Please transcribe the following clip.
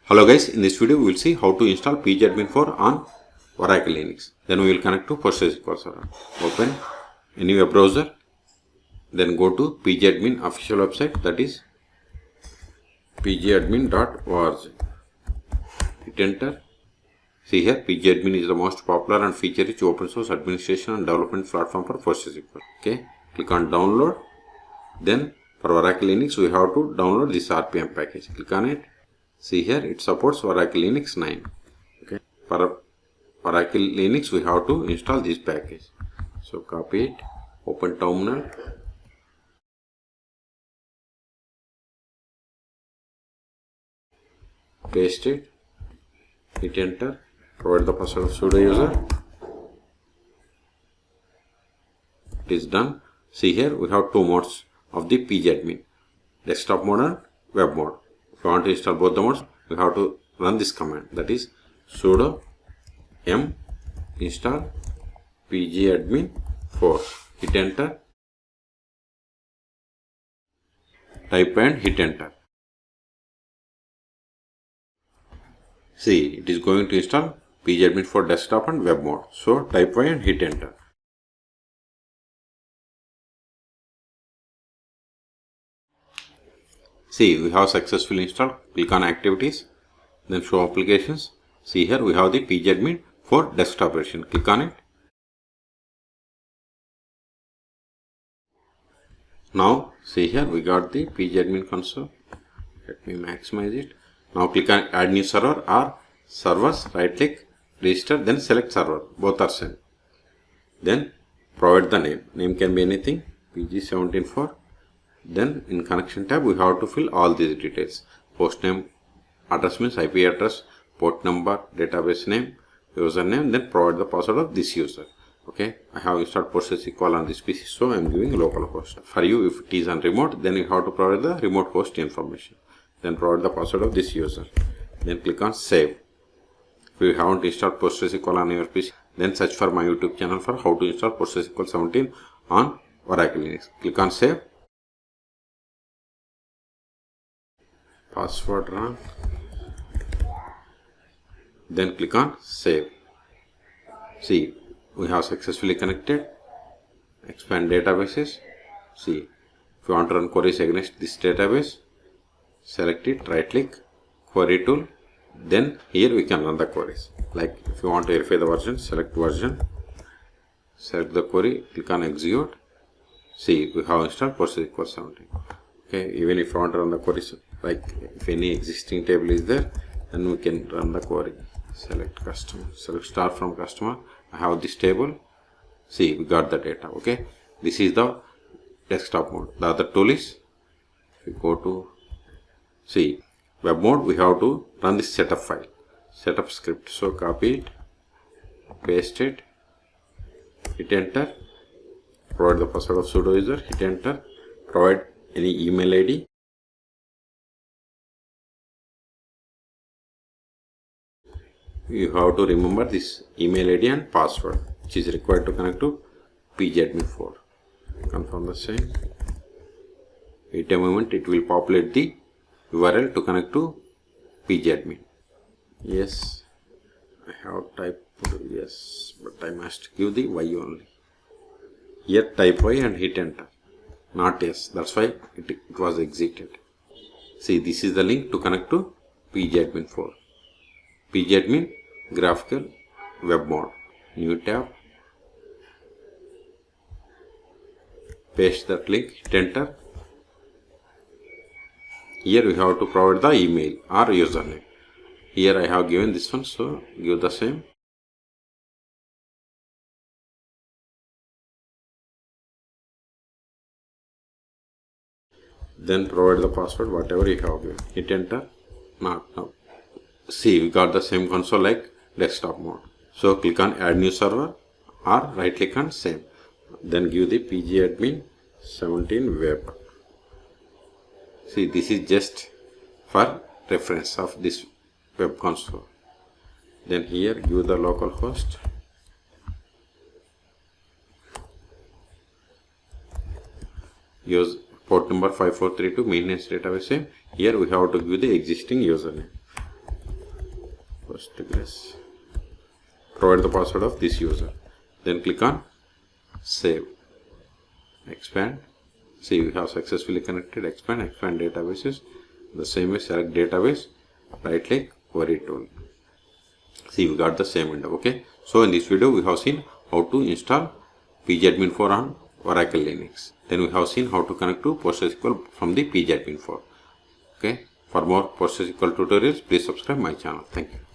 Hello guys, in this video we will see how to install pgAdmin 4 on Oracle Linux. Then we will connect to PostgreSQL server. Open any web browser, then go to pgAdmin official website, that is pgAdmin.org. Hit enter. See here, pgAdmin is the most popular and feature-rich open source administration and development platform for PostgreSQL. Okay, click on download. Then for Oracle Linux we have to download this RPM package. Click on it. See here, it supports Oracle Linux 9. Okay, for Oracle Linux we have to install this package. So copy it, open terminal, paste it, hit enter, provide the password of sudo user. It is done. See here, we have two modes of the pgAdmin, desktop mode and web mode. If you want to install both the modes, we have to run this command, that is sudo m install pgAdmin 4. Hit enter, type and hit enter. See, it is going to install pgAdmin 4 desktop and web mode. So type y and hit enter. See, we have successfully installed. Click on activities, then show applications. See here, we have the pgAdmin 4 desktop version. Click on it. Now, see here, we got the pgAdmin console. Let me maximize it. Now click on add new server or servers, right click, register, then select server. Both are same. Then provide the name. Name can be anything, pg174. Then in connection tab we have to fill all these details. Host name, address means IP address, port number, database name, username, then provide the password of this user. Okay, I have installed PostgreSQL on this PC, so I am giving localhost. For you, if it is on remote, then you have to provide the remote host information. Then provide the password of this user. Then click on save. If you haven't installed PostgreSQL on your PC, then search for my YouTube channel for how to install PostgreSQL 17 on Oracle Linux. Click on save. Password wrong. Then click on save. See, we have successfully connected. Expand databases. See, if you want to run queries against this database, select it, right click, query tool. Then here we can run the queries. Like if you want to verify the version, select version, select the query, click on execute. See, we have installed PostgreSQL 17. Okay, even if you want to run the queries, like if any existing table is there, then we can run the query. Select customer, select start from customer. I have this table. See, we got the data. Okay, this is the desktop mode. The other tool is, if we go to, see, web mode, we have to run this setup file, setup script. So copy it, paste it, hit enter, provide the password of sudo user, hit enter, provide any email ID. You have to remember this email ID and password, which is required to connect to pgAdmin 4. Confirm the same. Wait a moment, it will populate the URL to connect to pgAdmin. Yes, I have typed yes, but I must give the Y only. Here type Y and hit enter. Not yes, that's why it was exited. See, this is the link to connect to pgAdmin 4. pgAdmin graphical web mode. New tab. Paste that link, hit enter. Here we have to provide the email or username. Here I have given this one, so give the same. Then provide the password, whatever you have given. Hit enter. Now, see, we got the same console like desktop mode. So click on add new server or right click on save. Then give the pgAdmin 17 web. See, this is just for reference of this web console. Then here give the localhost. Use port number 5432 maintenance database same. Here we have to give the existing username. Postgres. Provide the password of this user. Then click on save. Expand. See, we have successfully connected. Expand databases. The same way, select database, right click, query tool. See, we got the same window. Okay. So in this video we have seen how to install pgAdmin 4 on Oracle Linux. Then we have seen how to connect to PostgreSQL from the pgAdmin 4. Okay. For more PostgreSQL tutorials, please subscribe my channel. Thank you.